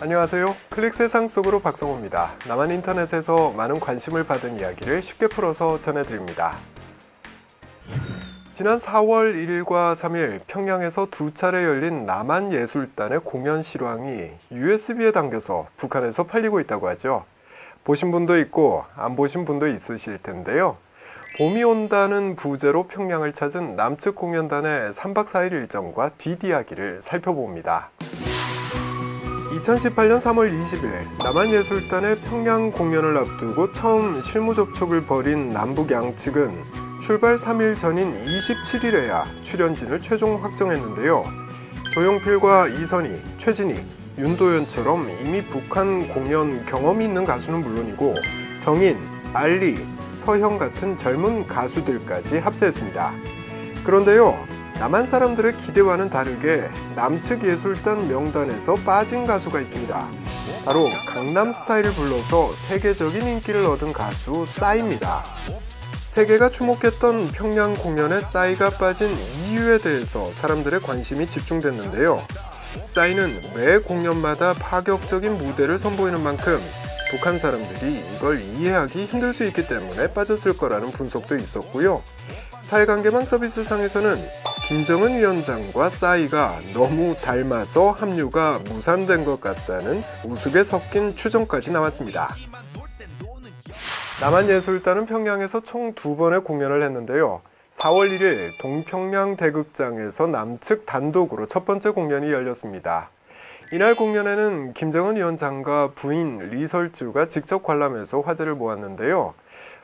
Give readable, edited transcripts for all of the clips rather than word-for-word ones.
안녕하세요. 클릭 세상 속으로 박성호입니다. 남한 인터넷에서 많은 관심을 받은 이야기를 쉽게 풀어서 전해드립니다. 지난 4월 1일과 3일 평양에서 두 차례 열린 남한예술단의 공연 실황이 USB에 담겨서 북한에서 팔리고 있다고 하죠. 보신 분도 있고 안 보신 분도 있으실 텐데요. 봄이 온다는 부제로 평양을 찾은 남측 공연단의 3박 4일 일정과 뒷이야기를 살펴봅니다. 2018년 3월 20일 남한예술단의 평양 공연을 앞두고 처음 실무 접촉을 벌인 남북 양측은 출발 3일 전인 27일에야 출연진을 최종 확정했는데요. 조용필과 이선희, 최진희, 윤도현처럼 이미 북한 공연 경험이 있는 가수는 물론이고 정인, 알리, 서형 같은 젊은 가수들까지 합세했습니다. 그런데요, 남한 사람들의 기대와는 다르게 남측 예술단 명단에서 빠진 가수가 있습니다. 바로 강남스타일을 불러서 세계적인 인기를 얻은 가수 싸이입니다. 세계가 주목했던 평양 공연에 싸이가 빠진 이유에 대해서 사람들의 관심이 집중됐는데요. 싸이는 매 공연마다 파격적인 무대를 선보이는 만큼 북한 사람들이 이걸 이해하기 힘들 수 있기 때문에 빠졌을 거라는 분석도 있었고요. 사회관계망 서비스상에서는 김정은 위원장과 싸이가 너무 닮아서 합류가 무산된 것 같다는 우습게 섞인 추정까지 나왔습니다. 남한예술단은 평양에서 총 2번의 공연을 했는데요. 4월 1일 동평양 대극장에서 남측 단독으로 첫 번째 공연이 열렸습니다. 이날 공연에는 김정은 위원장과 부인 리설주가 직접 관람해서 화제를 모았는데요.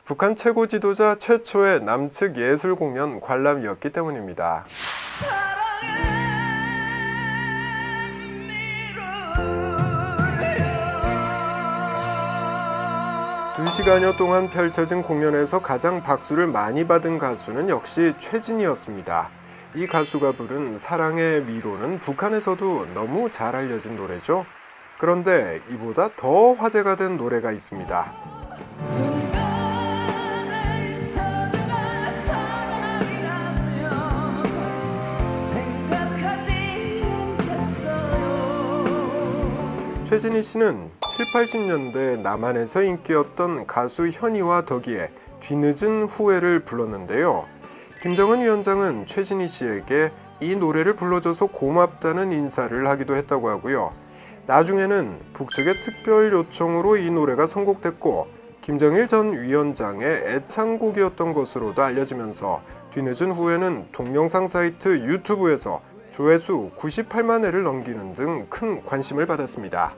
북한 최고 지도자 최초의 남측 예술 공연 관람이었기 때문입니다. 2시간여 동안 펼쳐진 공연에서 가장 박수를 많이 받은 가수는 역시 최진희였습니다. 이 가수가 부른 사랑의 미로는 북한에서도 너무 잘 알려진 노래죠. 그런데 이보다 더 화제가 된 노래가 있습니다. 최진희 씨는 7, 80년대 남한에서 인기였던 가수 현이와 덕이의 뒤늦은 후회를 불렀는데요. 김정은 위원장은 최진희 씨에게 이 노래를 불러줘서 고맙다는 인사를 하기도 했다고 하고요. 나중에는 북측의 특별 요청으로 이 노래가 선곡됐고 김정일 전 위원장의 애창곡이었던 것으로도 알려지면서 뒤늦은 후회는 동영상 사이트 유튜브에서 조회수 98만 회를 넘기는 등 큰 관심을 받았습니다.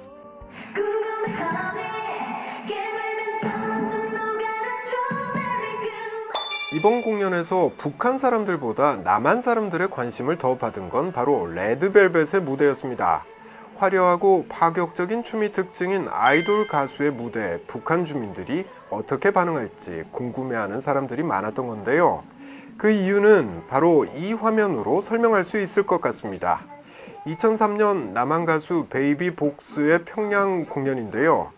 이번 공연에서 북한 사람들보다 남한 사람들의 관심을 더 받은 건 바로 레드벨벳의 무대였습니다. 화려하고 파격적인 춤이 특징인 아이돌 가수의 무대에 북한 주민들이 어떻게 반응할지 궁금해하는 사람들이 많았던 건데요. 그 이유는 바로 이 화면으로 설명할 수 있을 것 같습니다. 2003년 남한 가수 베이비복스의 평양 공연인데요.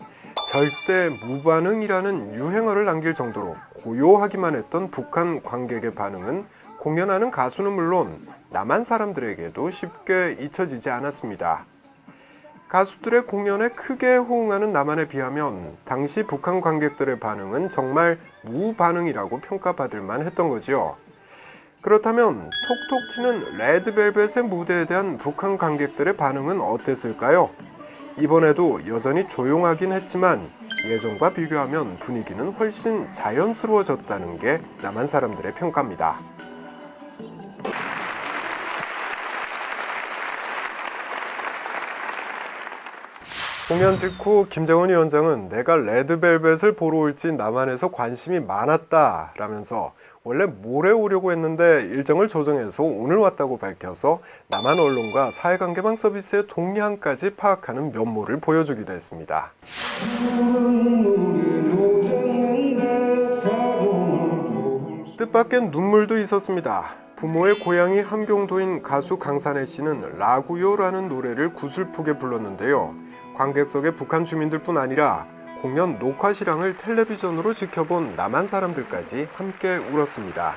절대 무반응이라는 유행어를 남길 정도로 고요하기만 했던 북한 관객의 반응은 공연하는 가수는 물론 남한 사람들에게도 쉽게 잊혀지지 않았습니다. 가수들의 공연에 크게 호응하는 남한에 비하면 당시 북한 관객들의 반응은 정말 무반응이라고 평가받을 만했던 거지요. 그렇다면 톡톡 튀는 레드벨벳의 무대에 대한 북한 관객들의 반응은 어땠을까요? 이번에도 여전히 조용하긴 했지만 예전과 비교하면 분위기는 훨씬 자연스러워졌다는 게 남한 사람들의 평가입니다. 공연 직후 김정은 위원장은 내가 레드벨벳을 보러 올지 남한에서 관심이 많았다 라면서 원래 모레 오려고 했는데 일정을 조정해서 오늘 왔다고 밝혀서 남한 언론과 사회관계망 서비스의 동향까지 파악하는 면모를 보여주기도 했습니다. 뜻밖의 눈물도 있었습니다. 부모의 고향이 함경도인 가수 강산혜 씨는 라구요라는 노래를 구슬프게 불렀는데요. 관객석의 북한 주민들뿐 아니라 공연 녹화 실황을 텔레비전으로 지켜본 남한 사람들까지 함께 울었습니다.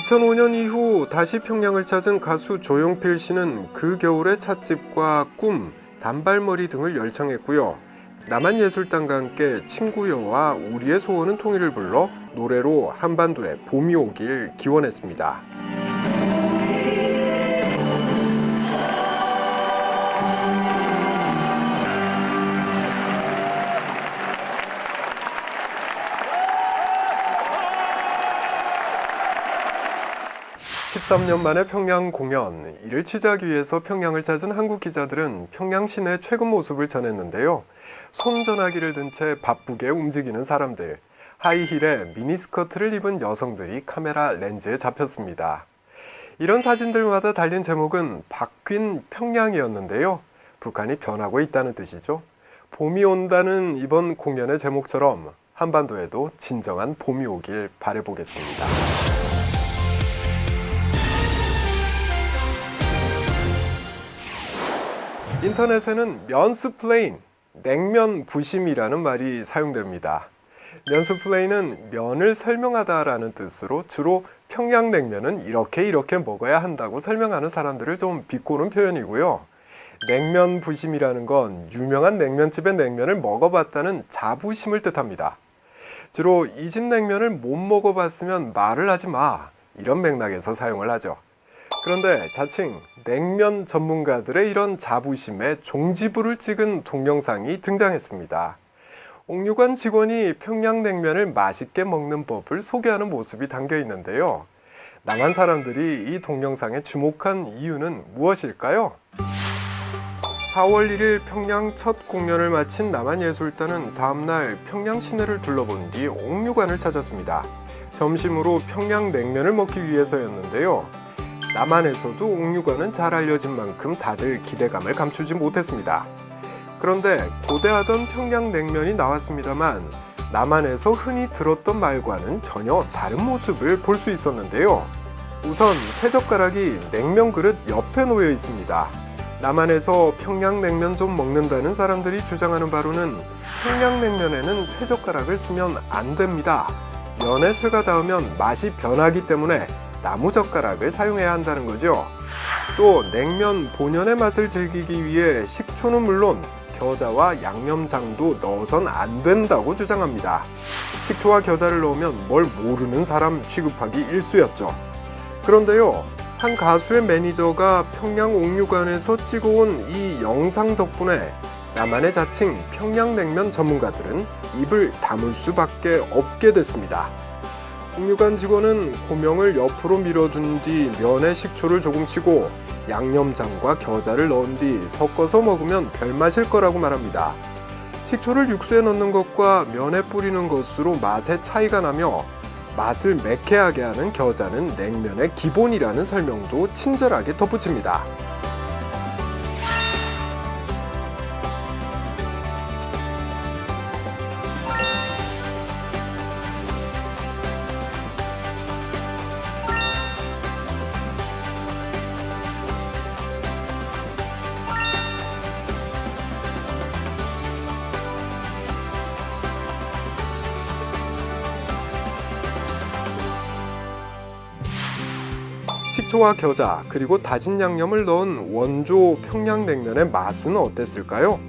2005년 이후 다시 평양을 찾은 가수 조용필 씨는 그 겨울의 찻집과 꿈, 단발머리 등을 열창했고요. 남한예술단과 함께 친구여와 우리의 소원은 통일을 불러 노래로 한반도에 봄이 오길 기원했습니다. (13년) 만에 평양 공연, 이를 취재하기 위해서 평양을 찾은 한국 기자들은 평양 시내 최근 모습을 전했는데요. 손전화기를 든 채 바쁘게 움직이는 사람들, 하이힐에 미니스커트를 입은 여성들이 카메라 렌즈에 잡혔습니다. 이런 사진들마다 달린 제목은 바뀐 평양이었는데요. 북한이 변하고 있다는 뜻이죠. 봄이 온다는 이번 공연의 제목처럼 한반도에도 진정한 봄이 오길 바라보겠습니다. 인터넷에는 면스플레인, 냉면 부심이라는 말이 사용됩니다. 면스플레인은 면을 설명하다라는 뜻으로 주로 평양냉면은 이렇게 먹어야 한다고 설명하는 사람들을 좀 비꼬는 표현이고요. 냉면 부심이라는 건 유명한 냉면집의 냉면을 먹어봤다는 자부심을 뜻합니다. 주로 이 집 냉면을 못 먹어봤으면 말을 하지 마, 이런 맥락에서 사용을 하죠. 그런데 자칭 냉면 전문가들의 이런 자부심에 종지부를 찍은 동영상이 등장했습니다. 옥류관 직원이 평양냉면을 맛있게 먹는 법을 소개하는 모습이 담겨 있는데요. 남한 사람들이 이 동영상에 주목한 이유는 무엇일까요? 4월 1일 평양 첫 공연을 마친 남한예술단은 다음날 평양 시내를 둘러본 뒤 옥류관을 찾았습니다. 점심으로 평양냉면을 먹기 위해서였는데요. 남한에서도 옥류관은 잘 알려진 만큼 다들 기대감을 감추지 못했습니다. 그런데 고대하던 평양냉면이 나왔습니다만 남한에서 흔히 들었던 말과는 전혀 다른 모습을 볼 수 있었는데요. 우선 쇠젓가락이 냉면 그릇 옆에 놓여 있습니다. 남한에서 평양냉면 좀 먹는다는 사람들이 주장하는 바로는 평양냉면에는 쇠젓가락을 쓰면 안 됩니다. 면에 쇠가 닿으면 맛이 변하기 때문에 나무젓가락을 사용해야 한다는 거죠. 또 냉면 본연의 맛을 즐기기 위해 식초는 물론 겨자와 양념장도 넣어선 안 된다고 주장합니다. 식초와 겨자를 넣으면 뭘 모르는 사람 취급하기 일쑤였죠. 그런데요, 한 가수의 매니저가 평양 옥류관에서 찍어온 이 영상 덕분에 남한의 자칭 평양냉면 전문가들은 입을 다물 수밖에 없게 됐습니다. 옥류관 직원은 고명을 옆으로 밀어둔 뒤 면에 식초를 조금 치고 양념장과 겨자를 넣은 뒤 섞어서 먹으면 별맛일 거라고 말합니다. 식초를 육수에 넣는 것과 면에 뿌리는 것으로 맛의 차이가 나며 맛을 매캐하게 하는 겨자는 냉면의 기본이라는 설명도 친절하게 덧붙입니다. 식초와 겨자 그리고 다진 양념을 넣은 원조 평양냉면의 맛은 어땠을까요?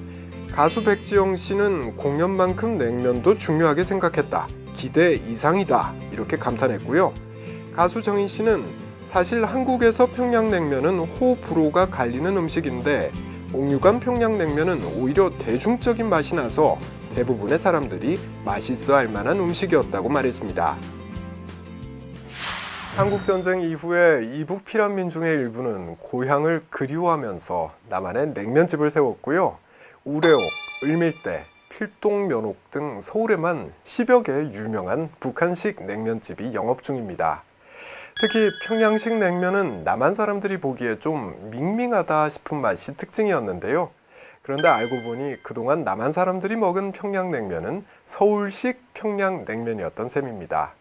가수 백지영 씨는 공연만큼 냉면도 중요하게 생각했다. 기대 이상이다. 이렇게 감탄했고요. 가수 정인 씨는 사실 한국에서 평양냉면은 호불호가 갈리는 음식인데 옥류관 평양냉면은 오히려 대중적인 맛이 나서 대부분의 사람들이 맛있어 할 만한 음식이었다고 말했습니다. 한국전쟁 이후에 이북 피난민중의 일부는 고향을 그리워하면서 남한에 냉면집을 세웠고요. 우레옥, 을밀대, 필동면옥 등 서울에만 10여 개의 유명한 북한식 냉면집이 영업 중입니다. 특히 평양식 냉면은 남한 사람들이 보기에 좀 밍밍하다 싶은 맛이 특징이었는데요. 그런데 알고 보니 그동안 남한 사람들이 먹은 평양냉면은 서울식 평양냉면이었던 셈입니다.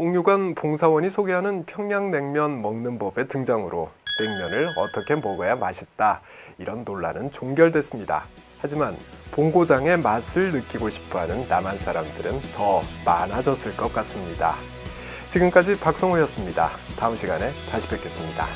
옥류관 봉사원이 소개하는 평양냉면 먹는 법의 등장으로 냉면을 어떻게 먹어야 맛있다, 이런 논란은 종결됐습니다. 하지만 본고장의 맛을 느끼고 싶어하는 남한 사람들은 더 많아졌을 것 같습니다. 지금까지 박성호였습니다. 다음 시간에 다시 뵙겠습니다.